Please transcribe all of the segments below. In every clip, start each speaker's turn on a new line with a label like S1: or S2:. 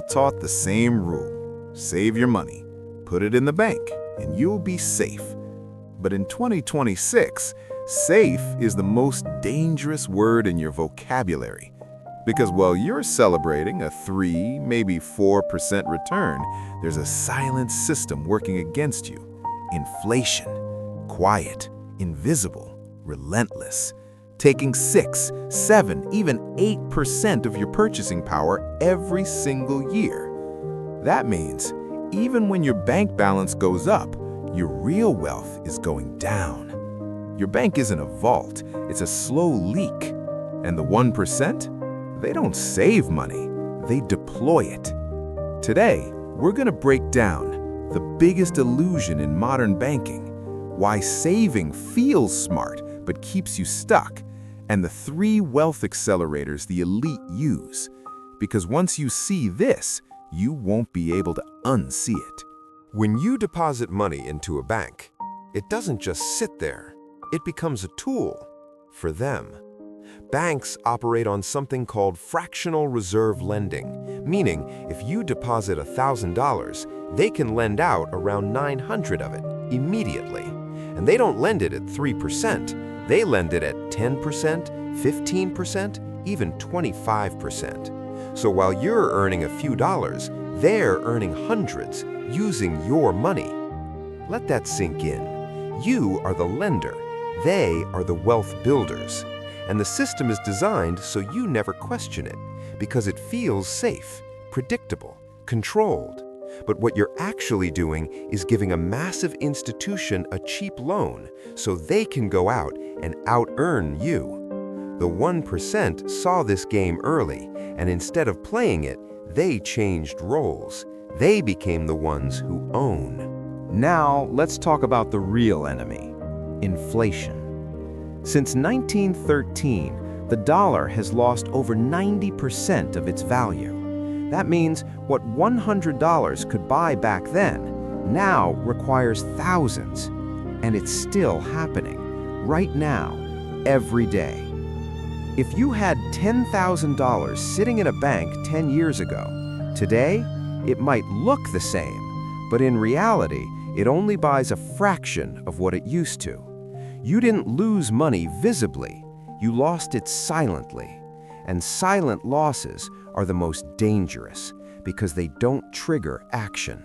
S1: taught the same rule. Save your money, put it in the bank, and you'll be safe. But in 2026, safe is the most dangerous word in your vocabulary. Because while you're celebrating a 3, maybe 4% return, there's a silent system working against you. Inflation. Quiet, invisible, relentless. Taking 6, 7, even 8% of your purchasing power every single year. That means even when your bank balance goes up, your real wealth is going down. Your bank isn't a vault, it's a slow leak. And the 1%? They don't save money, they deploy it. Today, we're going to break down the biggest illusion in modern banking, why saving feels smart but keeps you stuck, and the 3 wealth accelerators the elite use. Because once you see this, you won't be able to unsee it.
S2: When you deposit money into a bank, it doesn't just sit there. It becomes a tool for them. Banks operate on something called fractional reserve lending, meaning if you deposit $1,000, they can lend out around 900 of it immediately. And they don't lend it at 3%. They lend it at 10%, 15%, even 25%. So while you're earning a few dollars, they're earning hundreds using your money. Let that sink in. You are the lender. They are the wealth builders. And the system is designed so you never question it, because it feels safe, predictable, controlled. But what you're actually doing is giving a massive institution a cheap loan so they can go out and out-earn you. The 1% saw this game early, and instead of playing it, they changed roles. They became the ones who own.
S3: Now, let's talk about the real enemy, inflation. Since 1913, the dollar has lost over 90% of its value. That means what $100 could buy back then now requires thousands. And it's still happening, right now, every day. If you had $10,000 sitting in a bank 10 years ago, today, it might look the same, but in reality, it only buys a fraction of what it used to. You didn't lose money visibly, you lost it silently. And silent losses are the most dangerous because they don't trigger action.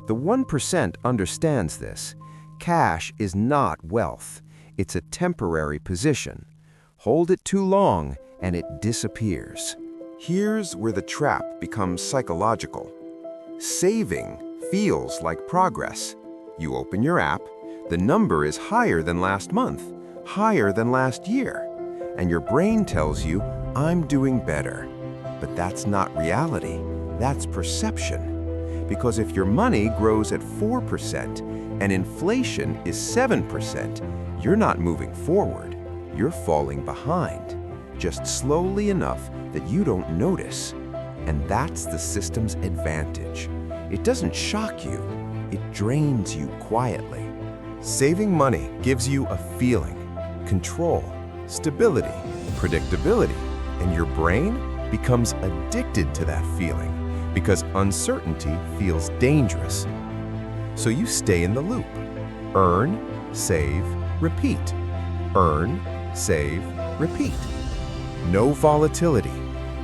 S3: The 1% understands this. Cash is not wealth. It's a temporary position. Hold it too long and it disappears.
S2: Here's where the trap becomes psychological. Saving feels like progress. You open your app, the number is higher than last month, higher than last year. And your brain tells you, I'm doing better. But that's not reality, that's perception. Because if your money grows at 4% and inflation is 7%, you're not moving forward, you're falling behind, just slowly enough that you don't notice. And that's the system's advantage. It doesn't shock you, it drains you quietly. Saving money gives you a feeling, control, stability, predictability, and your brain becomes addicted to that feeling because uncertainty feels dangerous. So you stay in the loop. Earn, save, repeat. Earn, save, repeat. No volatility,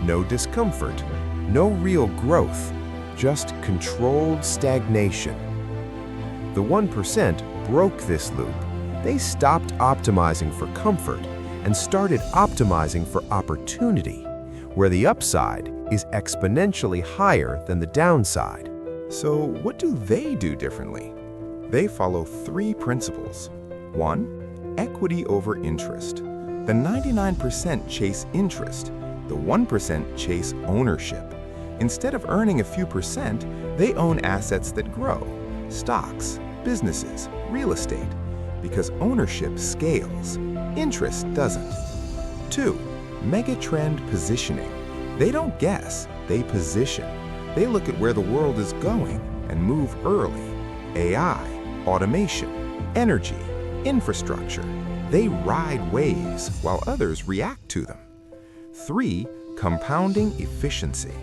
S2: no discomfort, no real growth, just controlled stagnation. The 1% broke this loop. They stopped optimizing for comfort and started optimizing for opportunity, where the upside is exponentially higher than the downside.
S1: So what do they do differently? They follow 3 principles. 1, equity over interest. The 99% chase interest, the 1% chase ownership. Instead of earning a few percent, they own assets that grow, stocks, businesses, real estate, because ownership scales, interest doesn't. 2, megatrend positioning. They don't guess, they position. They look at where the world is going and move early. AI, automation, energy, infrastructure. They ride waves while others react to them. 3, compounding efficiency.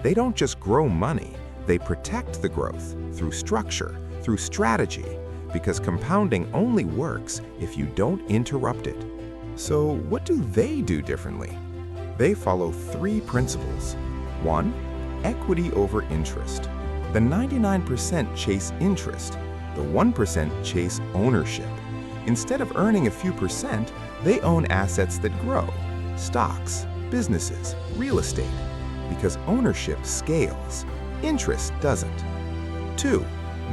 S2: They don't just grow money, they protect the growth through structure, through strategy, because compounding only works if you don't interrupt it. So what do they do differently? They follow 3 principles. 1. Equity over interest. The 99% chase interest, the 1% chase ownership. Instead of earning a few percent, they own assets that grow, stocks, businesses, real estate, because ownership scales, interest doesn't. 2.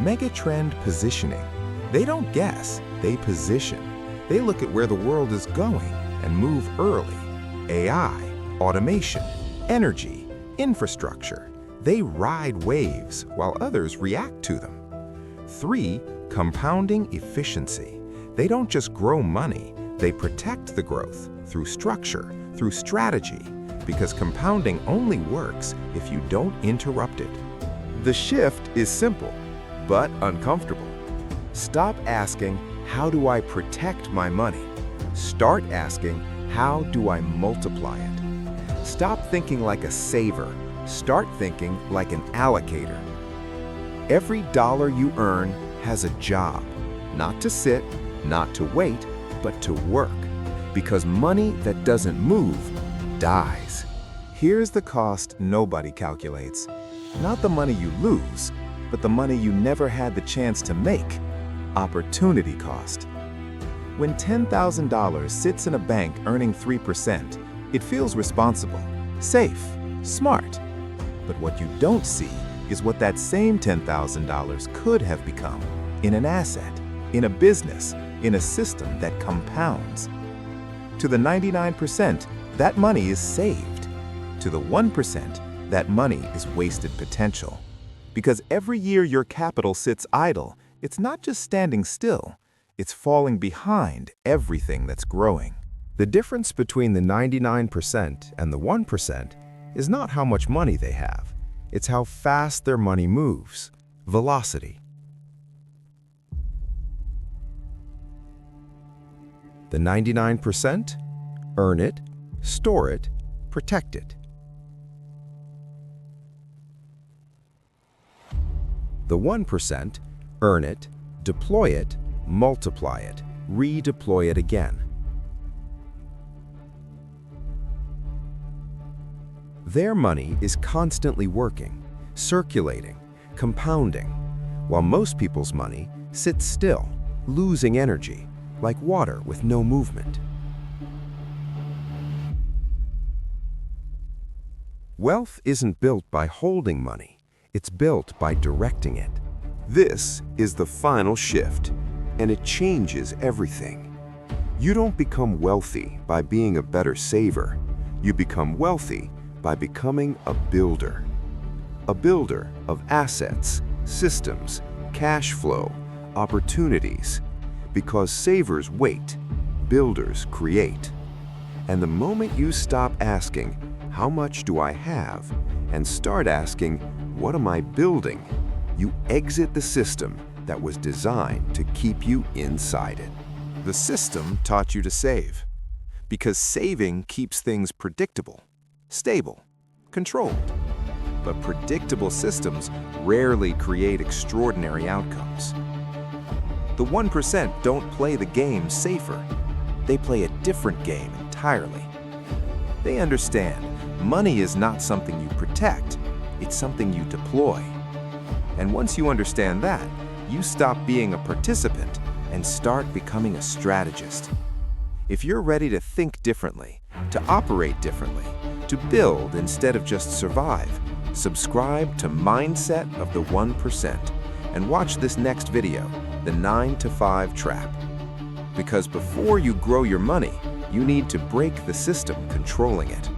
S2: Megatrend positioning. They don't guess, they position. They look at where the world is going and move early. AI, automation, energy, infrastructure. They ride waves while others react to them. 3. Compounding efficiency. They don't just grow money, they protect the growth through structure, through strategy, because compounding only works if you don't interrupt it. The shift is simple, but uncomfortable. Stop asking, how do I protect my money? Start asking, how do I multiply it? Stop thinking like a saver. Start thinking like an allocator. Every dollar you earn has a job, not to sit, not to wait, but to work. Because money that doesn't move dies. Here's the cost nobody calculates. Not the money you lose, but the money you never had the chance to make. Opportunity cost. When $10,000 sits in a bank earning 3%, it feels responsible, safe, smart. But what you don't see is what that same $10,000 could have become in an asset, in a business, in a system that compounds. To the 99%, that money is saved. To the 1%, that money is wasted potential. Because every year your capital sits idle, it's not just standing still, it's falling behind everything that's growing. The difference between the 99% and the 1% is not how much money they have, it's how fast their money moves, velocity. The 99%, earn it, store it, protect it. The 1%, earn it, deploy it, multiply it, redeploy it again. Their money is constantly working, circulating, compounding, while most people's money sits still, losing energy, like water with no movement. Wealth isn't built by holding money, it's built by directing it. This is the final shift, and it changes everything. You don't become wealthy by being a better saver. You become wealthy by becoming a builder. A builder of assets, systems, cash flow, opportunities. Because savers wait, builders create. And the moment you stop asking, how much do I have? And start asking, what am I building? You exit the system that was designed to keep you inside it. The system taught you to save, because saving keeps things predictable, stable, controlled. But predictable systems rarely create extraordinary outcomes. The 1% don't play the game safer. They play a different game entirely. They understand money is not something you protect, it's something you deploy. And once you understand that, you stop being a participant and start becoming a strategist. If you're ready to think differently, to operate differently, to build instead of just survive, subscribe to Mindset of the 1% and watch this next video, The 9-to-5 Trap. Because before you grow your money, you need to break the system controlling it.